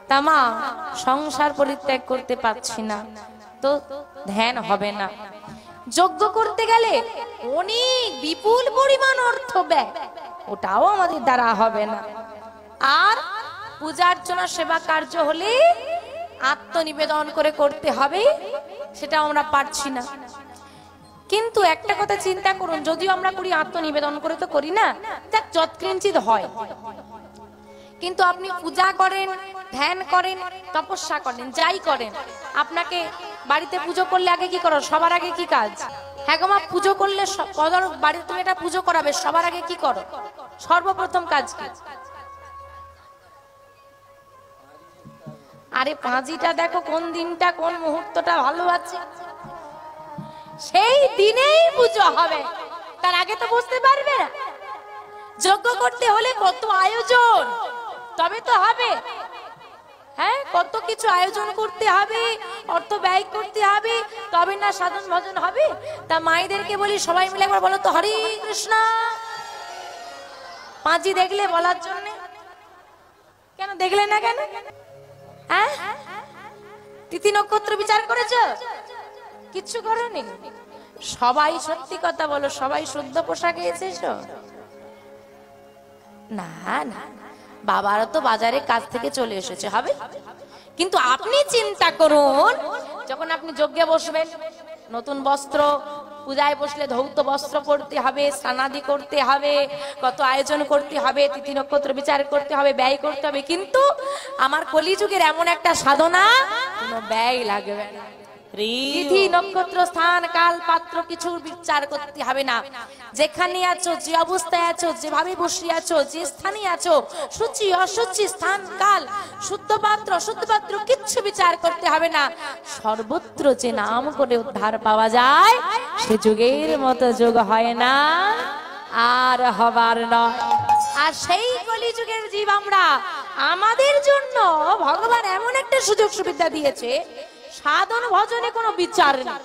তা মা সংসার পরিত্যাগ করতে পারছি না, তো ধ্যান হবে না। যজ্ঞ করতে গেলে অনেক বিপুল পরিমাণ অর্থ ব্যয়, ওটাও আমাদের দ্বারা হবে না। আর পূজা অর্চনা সেবা কার্য হলে আত্মনিবেদন করে করতে হবে, সেটা আমরা পারছি না। কিন্তু একটা কথা চিন্তা করুন, যদিও আমরা করি আত্মনিবেদন করে, তো করি না, দেখ যৎকিঞ্চিত হয়। কিন্তু আপনি পূজা করেন, ধ্যান করেন, তপস্যা করেন, যাই করেন, আপনাকে বাড়িতে পুজো করলে আগে কি করো? সবার আগে কি কাজ? হ্যাঁ গো মা, পুজো করলে বাড়িতে তুমি এটা পুজো করাবে, সবার আগে কি করো? সর্বপ্রথম কাজ কি? আরে পাঁজিটা দেখো, কোন দিনটা কোন মুহূর্তটা ভালো আছে, সেই দিনেই পুজো হবে, তার আগে তো বুঝতে পারবে না। যজ্ঞ করতে হলে কত আয়োজন, তবে তো হবে। হ্যাঁ, কত কিছু আয়োজন করতে হবে, অর্থ ব্যয় করতে হবে, তবে না সাধন ভজন হবে। তা মায়েদেরকে বলি, সবাই মিলে একবার বলো তো হরে কৃষ্ণ। পাঁচি দেখলে বলার জন্য, কেন দেখলে না কেন? হ্যাঁ, তিথি নক্ষত্র বিচার করেছো? কিচ্ছু করোনি? সবাই সত্যি কথা বলো, সবাই শুদ্ধ পোশাকে এসেছো? না না, বাবারা তো বাজারে কাজ থেকে চলে এসেছে, হবে। কিন্তু আপনি চিন্তা করুন, যখন আপনি যজ্ঞে বসবেন, নতুন বস্ত্র, পূজায় বসলে ধৌত বস্ত্র পরতে হবে, স্নানাদি করতে হবে, কত আয়োজন করতে হবে, তিথি নক্ষত্র বিচার করতে হবে, ব্যয় করতে হবে। কিন্তু আমার কলিযুগের এমন একটা সাধনা, কোনো ব্যয় লাগবে না। তিথি নক্ষত্র স্থান কাল পাত্র কিছু বিচার করতে হবে না। যেখানে আছো, যে অবস্থায় আছো, যেভাবে বসে আছো, যে স্থানে আছো, সূচি অসুচি, স্থান কাল, শুদ্ধ পাত্র অশুদ্ধ পাত্র কিচ্ছু বিচার করতে হবে না। সর্বত্র যে নাম করে উদ্ধার পাওয়া যায়, সে যুগের মতো যুগ হয় না, আর হবার নয়। আর সেই কলিযুগের জীব আমরা, আমাদের জন্য ভগবান এমন একটা সুযোগ সুবিধা দিয়েছে, সাধন ভজনে কোনো বিচার নেই।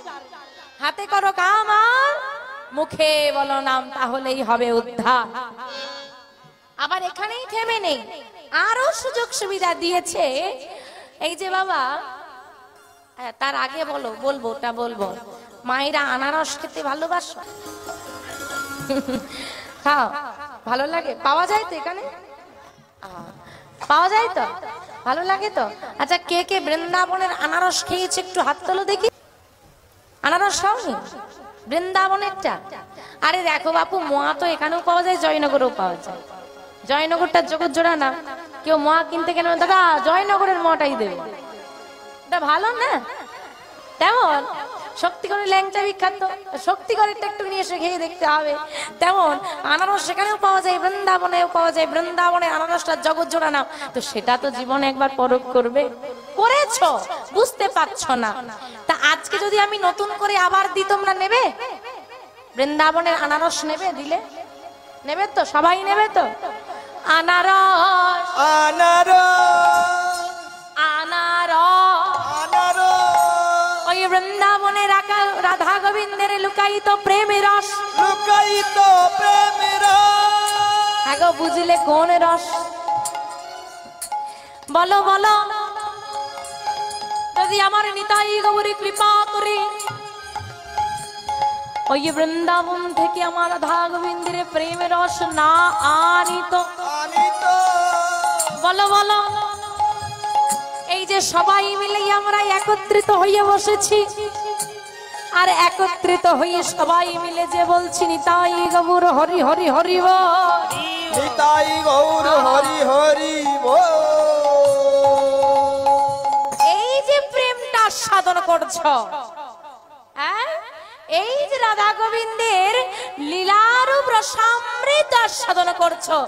হাতে করো কাম আর মুখে বলো নাম, তাহলেই হবে উদ্ধার। আবার এখানেই থেমে নেই, আরো সুযোগ সুবিধা দিয়েছে। এই যে বাবা, তার আগে বলবো ওটা বলবো, মায়েরা আনারস খেতে ভালোবাসো? খাও? ভালো লাগে? পাওয়া যায় তো এখানে? পাওয়া যায় তো? ভালো লাগে তো? আচ্ছা, কে কে বৃন্দাবনের আনারস খেয়েছে একটু হাত তোলো দেখি। আনারস খাওনি? বৃন্দাবনেরটা? আরে দেখো বাপু, মোয়া তো এখানেও পাওয়া যায়, জয়নগরেও পাওয়া যায়। জয়নগরটা জগৎ জোড়া না, কেউ মোয়া কিনতে কেন, দাদা জয়নগরের মোয়াটাই দেবে, এটা ভালো না? তেমন শক্তিগড়ের ল্যাংচা বিখ্যাত, শক্তিগড়েরটা একটু নিয়ে এসে খেয়ে দেখতে হবে। তেমন আনারস সেখানেও পাওয়া যায়, বৃন্দাবনেও পাওয়া যায়। বৃন্দাবনের আনারসটা জগৎ জোড়া নাম, তো সেটা তো জীবনে একবার পরখ করবে। করেছো, বুঝতে পারছো না। তা আজকে যদি আমি নতুন করে আবার দিই, তোমরা নেবে? বৃন্দাবনের আনারস নেবে? দিলে নেবে তো? সবাই নেবে তো? আনারস আনারস আনারস, ওই বৃন্দাবনে রাধা গোবিন্দের লুকায়িত প্রেমের রস, লুকায়িত প্রেমের রস। আগে বুঝলে কোন রস? বলো বলো, যদি আমার নিতাই গৌরী কৃপা করে ওই বৃন্দাবন থেকে আমার রাধা গোবিন্দের প্রেমের রস না আনিত, বলো বলো। এই যে সবাই মিলে আমরা একত্রিত হয়ে বসেছি, আর একত্রিত হয়ে সবাই মিলে যে বলছি নিতাই গৌর হরি হরি হরি বল, নিতাই গৌর হরি হরি বল, এই যে প্রেমটা সাধন করছো, হ্যাঁ, এই যে রাধা গোবিন্দের লীলারূপ রসামৃত সাধন করছো,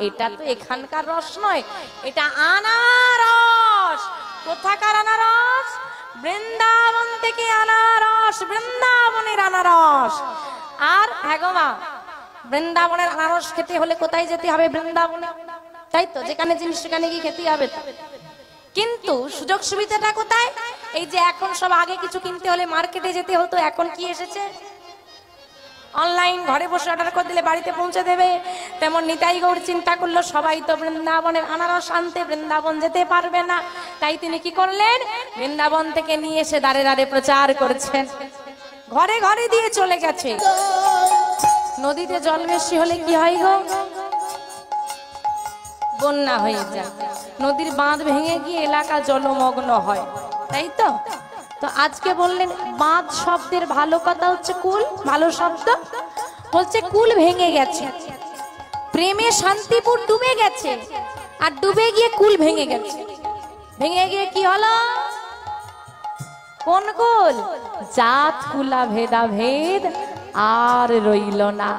এটা তো এখানকার রস নয়, এটা আনারস। কোথাকার আনারস? বৃন্দাবন থেকে আনারস, বৃন্দাবনের আনারস। আর ভগবা, বৃন্দাবনের আনারস খেতে হলে কোথায় যেতে হবে? বৃন্দাবনে, তাই তো? যেখানে জিনিস সেখানে গিয়ে খেতে হবে। কিন্তু সুযোগ সুবিধাটা কোথায়? এই যে এখন সব, আগে কিছু কিনতে হলে মার্কেটে যেতে হতো, এখন কি এসেছে? অনলাইন ঘরে বসে অর্ডার করে দিলে বাড়িতে পৌঁছে দেবে। তেমন নিতাই গৌর চিন্তা করলো সবাই তো বৃন্দাবনের আনারস আনতে বৃন্দাবন যেতে পারবে না, তাই তিনি কি করলেন, বৃন্দাবন থেকে নিয়ে এসে দাঁড়ে দাঁড়ে প্রচার করছেন, ঘরে ঘরে দিয়ে চলে গেছে। নদীতে জল বেশি হলে কি হয় গো, বন্যা হয়ে যায়, নদীর বাঁধ ভেঙে গিয়ে এলাকা জলমগ্ন হয়, তাই তো। তো আজকে বললেন বাঁধ শব্দের ভালো কথা হচ্ছে কুল, ভালো শব্দ বলছে কুল ভেঙে গেছে, প্রেমে শান্তিপুর ডুবে গেছে, আর ডুবে গিয়ে কুল ভেঙে গেছে। ভেঙে গিয়ে কি হলো, কোন কুল, জাত কুলা ভেদা ভেদ আর রইল না।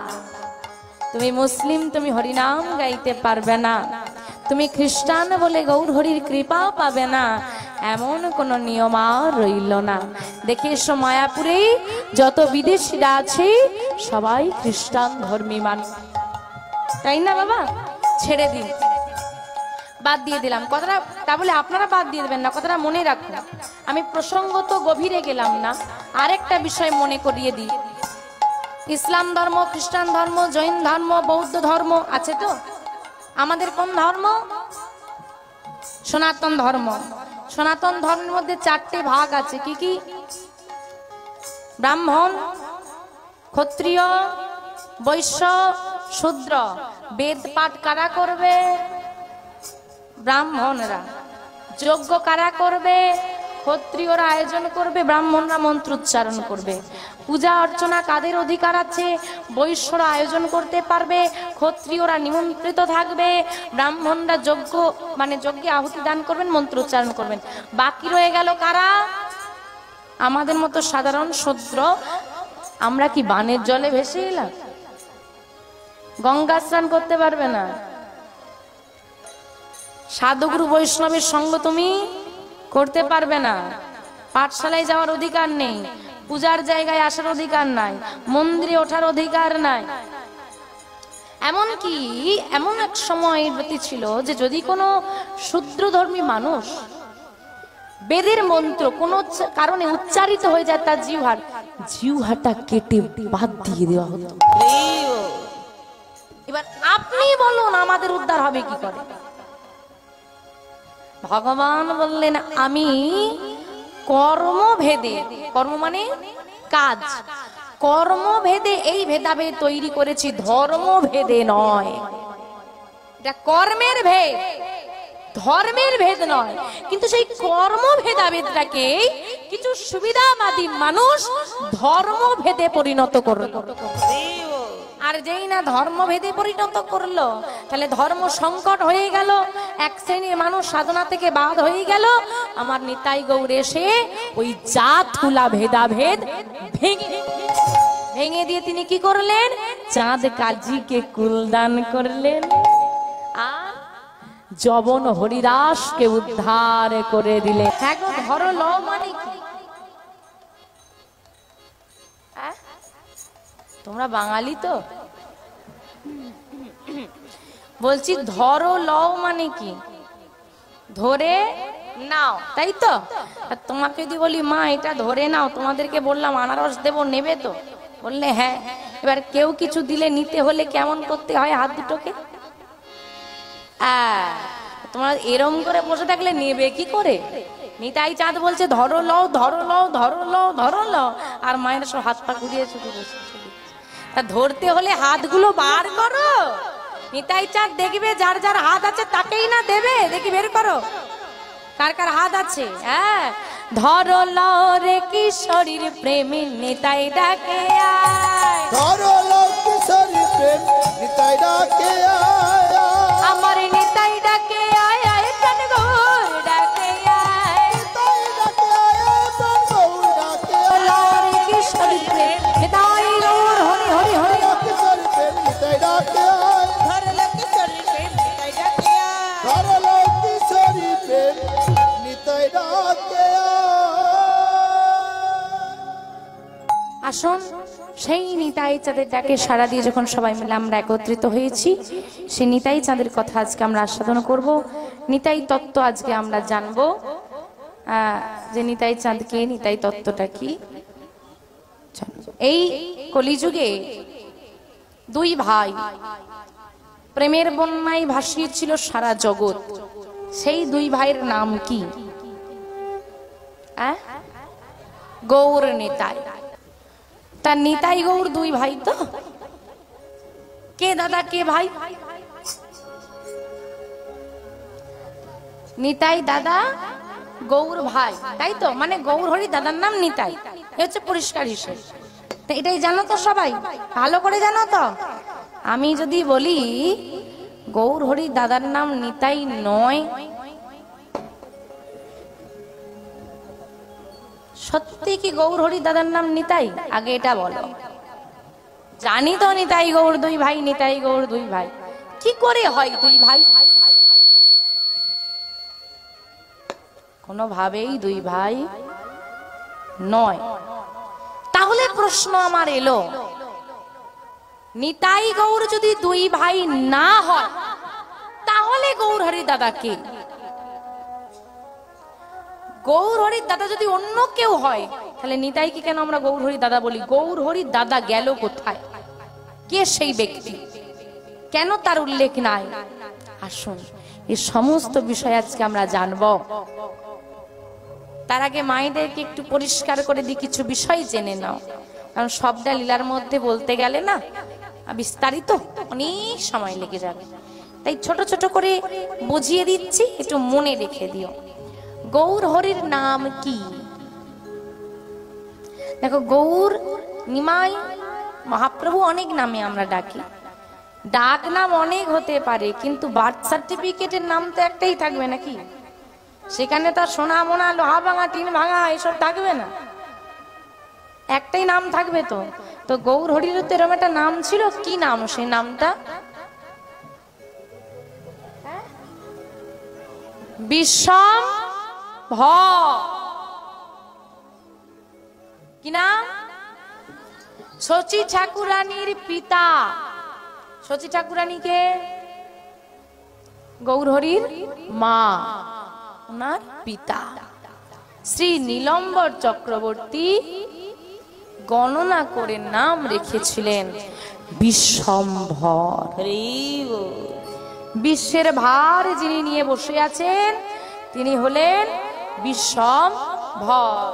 তুমি মুসলিম, তুমি হরিনাম গাইতে পারবে না, তুমি খ্রিস্টান বলে গৌর হরির কৃপা পাবে না, এমন কোন নিয়ম আর রইল না। দেখে এসো মায়াপুরে যত বিদেশিরা আছে সবাই খ্রিস্টান ধর্মী মানুষ, তাই না বাবা? ছেড়ে দিন, বাদ দিয়ে দিলাম কথাটা, তা বলে আপনারা বাদ দিয়ে দেবেন না, কথাটা মনে রাখুন। আমি প্রসঙ্গত গভীরে গেলাম না, আরেকটা বিষয় মনে করিয়ে দিই। ইসলাম ধর্ম, খ্রিস্টান ধর্ম, জৈন ধর্ম, বৌদ্ধ ধর্ম আছে তো। আমাদের কোন ধর্ম? সনাতন ধর্ম। সনাতন ধর্মের মধ্যে 4টে ভাগ আছে, কি কি? ব্রাহ্মণ, ক্ষত্রিয়, বৈশ্য, শূদ্র। বেদ পাঠ কারা করবে? ব্রাহ্মণরা। যজ্ঞ কারা করবে? ক্ষত্রিয়রা আয়োজন করবে, ব্রাহ্মণরা মন্ত্র উচ্চারণ করবে। পূজা অর্চনা কাদের অধিকার আছে? বৈশ্যরা আয়োজন করতে পারবে, ক্ষত্রিয়রা নিমন্ত্রিত থাকবে, ব্রাহ্মণরা যজ্ঞ মানে যজ্ঞে আহুতি দান করবেন, মন্ত্র উচ্চারণ করবেন। বাকি রয়ে গেল কারা? আমাদের মতো সাধারণ শূদ্র। আমরা কি বানের জলে ভেসে এলাম? গঙ্গা স্নান করতে পারবে না, সাধুগুরু বৈষ্ণবের সঙ্গ তুমি করতে পারবে না, পাঠশালায় যাওয়ার অধিকার নেই, পূজার জায়গায় আসার অধিকার নাই, মন্দিরে ওঠার অধিকার নাই। এমনকি এমন এক সময় ছিল যে যদি কোনো শূদ্রধর্মী মানুষ বেদের মন্ত্র কোনো কারণে উচ্চারিত হয়ে যায়, তার জিহ্বাটা কেটে বাদ দিয়ে দেওয়া হতো। এবার আপনি বলুন আমাদের উদ্ধার হবে কি করে? ভগবান বললেন আমি কর্মভেদে, কর্ম মানে কাজ, কর্মভেদে এই ভেদাভেদ তৈরি করেছি, ধর্মভেদে নয়। এটা কর্মের ভেদ, ধর্মের ভেদ নয়। কিন্তু সেই কর্মভেদাভেদটাকে কিছু সুবিধাবাদী মানুষ ধর্মভেদে পরিণত করলো। আর যেই না ধর্মভেদে পরিণত করলো, তাহলে ধর্ম সংকট হয়ে গেল, এক শ্রেণীর মানুষ সাধনা থেকে বাদ হয়ে গেল। আমার নিতাই গৌর এসে ওই জাত কুলা ভেদাভেদ ভেঙে দিয়ে তিনি কি করলেন? চাঁদ কাজীকে কুলদান করলেন, আর জবন হরিদাসকে উদ্ধার করে দিলে। এখন ধরো ল মানে কি? তোমরা বাঙালি তো, বলছি ধরো লও মানে কি? ধরে নাও, তাই তো? তোমাকে যদি বলি মা এটা ধরে নাও, তোমাদেরকে বললাম আনারস দেবো, নেবে তো? বললে হ্যাঁ। এবার কেউ কিছু দিলে নিতে হলে কেমন করতে হয় হাত দুটোকে? তোমরা এরম করে বসে থাকলে নেবে কি করে? নিতাই চাঁদ বলছে ধরো লও, ধরো লও, ধরো লও, ধরো লও, আর মায়ের সব হাত পা ঘুরিয়ে শুধু বসে। তা ধরতে হলে হাতগুলো বার করো। নিতাই চাঁদ দেখবে যার যার হাত আছে তাকেই না দেবে, দেখি বের করো কার কার হাত আছে। হ্যাঁ, ধরো লও রে কিশোরীর প্রেমে নিতাই ডাকে আয়, ধরো লও কিশোরীর প্রেম নিতাই ডাকে আয়, আমার নিতাই ডাকে আয়, আয় প্রাণ গৌর ডাকে আয়, নিতাই ডাকে আয়, প্রাণ গৌর ডাকে আয়, লও রে কিশোরীর প্রেম নিতাই গৌর হরি হরি হরি, কিশোরীর প্রেম নিতাই ডাকে আয়, ধরো লও কিশোরীর প্রেম নিতাই ডাকে আয়, ধরো লও কিশোরীর প্রেম নিতাই ডাকে আয়। আসুন সেই নিতাই চাঁদের ডাকে সাড়া দিয়ে যখন সবাই মিলে আমরা একত্রিত হয়েছি, সেই নিতাই চাঁদের কথা আজকে আমরা আস্বাদন করব। নিতাই তত্ত্ব আজকে আমরা জানবো, যে নিতাই চাঁদ কে, নিতাই তত্ত্বটা কি। এই কলিযুগে দুই ভাই প্রেমের বন্যায় ভাসিয়েছিল সারা জগৎ। সেই দুই ভাইয়ের নাম কি? গৌর নিতাই। তার নিতাই গৌর দুই ভাই তো? কে দাদা কে ভাই? নিতাই দাদা, গৌর ভাই, তাই তো? মানে গৌর হরি দাদার নাম নিতাই, হচ্ছে পরিষ্কার হিসেব। এটাই জানো তো সবাই? ভালো করে জানো তো? আমি যদি বলি গৌর হরি দাদার নাম নিতাই নয়, সত্যি কি গৌর হরি দাদার নাম নিতাই? আগে এটা বলো। জানি তো নিতাই গৌর দুই ভাই, নিতাই গৌর দুই ভাই। কি করে হয় দুই ভাই? কোনোভাবেই দুই ভাই নয়। তাহলে প্রশ্ন আমার এলো, নিতাই গৌর যদি দুই ভাই না হয় তাহলে গৌর হরি দাদা কে? গৌর হরি দাদা যদি অন্য কেউ হয় তাহলে নিতাইকে কেন আমরা গৌর হরি দাদা বলি? গৌর হরি দাদা গেল কোথায়? কে সেই ব্যক্তি? কেন তার উল্লেখ নাই? আসুন এই সমস্ত বিষয় আজকে আমরা জানবো। তার আগে মায়েদেরকে একটু পরিষ্কার করে দিই, কিছু বিষয় জেনে নাও, কারণ সবটা লীলার মধ্যে বলতে গেলে না বিস্তারিত অনেক সময় লেগে যাবে। তাই ছোট ছোট করে বুঝিয়ে দিচ্ছি, একটু মনে রেখে দিও। গৌর হরির নাম কি? দেখো, গৌর, নিমাই, মহাপ্রভু অনেক নামে আমরা ডাকি। ডাক নাম অনেক হতে পারে, কিন্তু বার্থ সার্টিফিকেটের নাম তো একটাই থাকবে নাকি? সেখানে তো সোনা মোনা লোহা ভাঙা টিন ভাঙা এসব থাকবে না, একটাই নাম থাকবে। তো তো গৌর হরির তো এরকম একটা নাম ছিল। কি নাম সেই নামটা? বিশ্বম্ভর। কি নাম? শচী ঠাকুরানীর পিতা। শচী ঠাকুরানীকে গৌর হরির মা, ওনার পিতা শ্রী নীলম্বর চক্রবর্তী গণনা করে নাম রেখেছিলেন বিশ্বম্ভর। বিশ্বের ভার যিনি নিয়ে বসে আছেন তিনি হলেন বিশ্বম্ভর।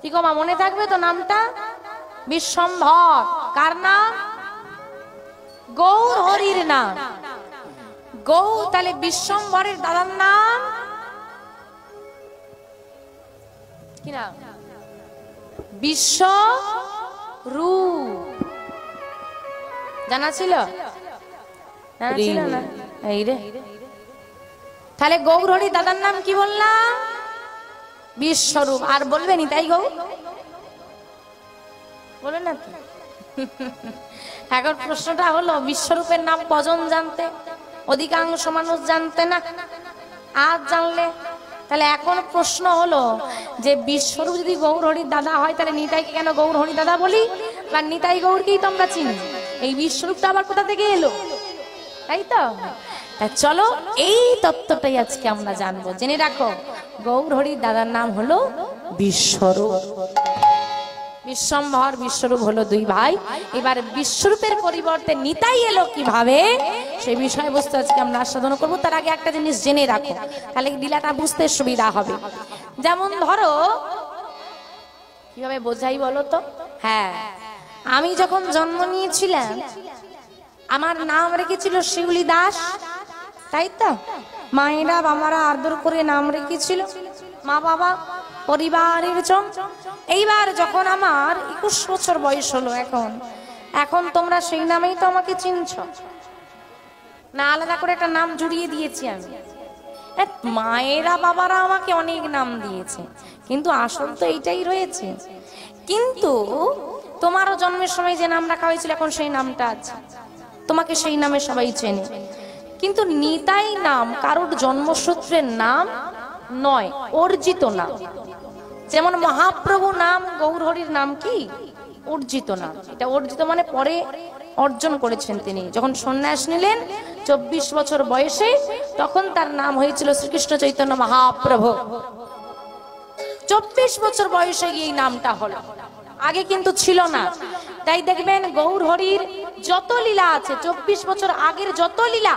কি গো মা, মনে থাকবে তো নামটা? বিশ্বম্ভর কার নাম? গৌর হরির নাম। গৌর, তাহলে বিশ্বম্ভরের দাদার নাম কি নাম? বিশ্বরূপ। জানা ছিল? জানা ছিল না? এই রে, তাহলে গৌর হরি দাদার নাম কি বললাম? বিশ্বরূপ। আর বলবেনি তাই গৌর বলবেন না? এখন প্রশ্নটা হলো, বিশ্বরূপের নাম কজন জানতে? অধিকাংশ মানুষ জানতে না। আজ জানলে, তাহলে এখন প্রশ্ন হলো যে বিশ্বরূপ যদি গৌর হরির দাদা হয় তাহলে নিতাইকে কেন গৌর হরি দাদা বলি? বা নিতাই গৌরকেই তো আমরা চিনি, এই বিশ্বরূপটা আবার কোথা থেকে এলো? তাই তো। চলো এই তত্ত্বটাই আজকে আমরা জানবো। জেনে রাখো, গৌর হরির দাদার নাম হলো বিশ্বরূপ। বিশ্বম্ভর, বিশ্বরূপ হলো দুই ভাই। এবার বিশ্বরূপের পরিবর্তে নিতাই এলো কিভাবে, সেই বিষয়বস্তু আজকে আমরা আস্বাদন করবো। তার আগে একটা জিনিস জেনে রাখো, তাহলে লীলাটা বুঝতে সুবিধা হবে। যেমন ধরো, কিভাবে বোঝাই বলো তো? হ্যাঁ, আমি যখন জন্ম নিয়েছিলাম আমার নাম রেখেছিল শিউলি দাস, তাই তো? মায়েরা বাবারা আদর করে নাম রেখেছিল, মা বাবা পরিবারের জন। এইবার যখন আমার 21 বছর বয়স হলো, এখন তোমরা সেই নামেই তো আমাকে চিনছ না, আলাদা করে একটা নাম জুড়িয়ে দিয়েছি আমি। মায়েরা বাবারা আমাকে অনেক নাম দিয়েছে, কিন্তু আসল তো এইটাই রয়েছে। কিন্তু তোমারও জন্মের সময় যে নাম রাখা হয়েছিল এখন সেই নামটা আছে, তোমাকে সেই নামে সবাই চেনে। কিন্তু নিতাই নাম কারোর জন্মসূত্রের নাম নয়, অর্জিত নাম। যেমন মহাপ্রভু নাম, গৌর হরির নাম কি? অর্জিত নাম। এটা অর্জিত মানে পরে অর্জন করেছেন তিনি। যখন সন্ন্যাস নিলেন 24 বছর বয়সে, তখন তার নাম হয়েছিল শ্রীকৃষ্ণ চৈতন্য মহাপ্রভু। 24 বছর বয়সে গিয়ে এই নামটা হলো। আগে কিন্তু ছিল না। তাই দেখবেন গৌর হরির যত লীলা আছে 24 বছর আগের যত লীলা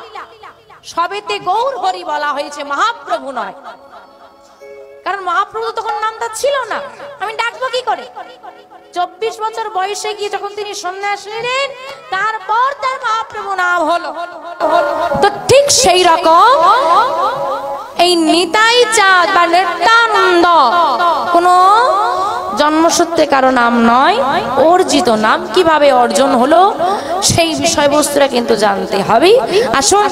সবেতে গৌর হরি বলা হয়েছে, মহাপ্রভু নয়। কারণ মহাপ্রভু তখন নামটা ছিল না, আমি ডাকবো কি করে? 24 বছর বয়সে গিয়ে যখন তিনি সন্ন্যাস নিলেন তারপর তার মহাপ্রভু নাম হলো। তো ঠিক সেই রকম এই নিতাই চাঁদ বা নিত্যানন্দ কোন জন্মসূত্রে কারো নাম নয়, অর্জিত নাম। কিভাবে অর্জন হলো সেই বিষয়বস্তুটা কিন্তু জানতে হবে। আসুন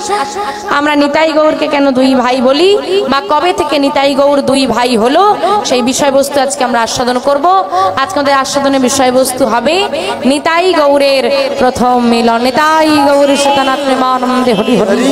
আমরা নিতাই গৌরকে কেন দুই ভাই বলি বা কবে থেকে নিতাই গৌর দুই ভাই হলো সেই বিষয়বস্তু আজকে আমরা আস্বাদন করব। আজকে আমাদের আস্বাদনের বিষয়বস্তু হবে নিতাই গৌরের প্রথম মিলন। নিতাই গৌর সীতানাথ প্রেমানন্দে হরি হরি।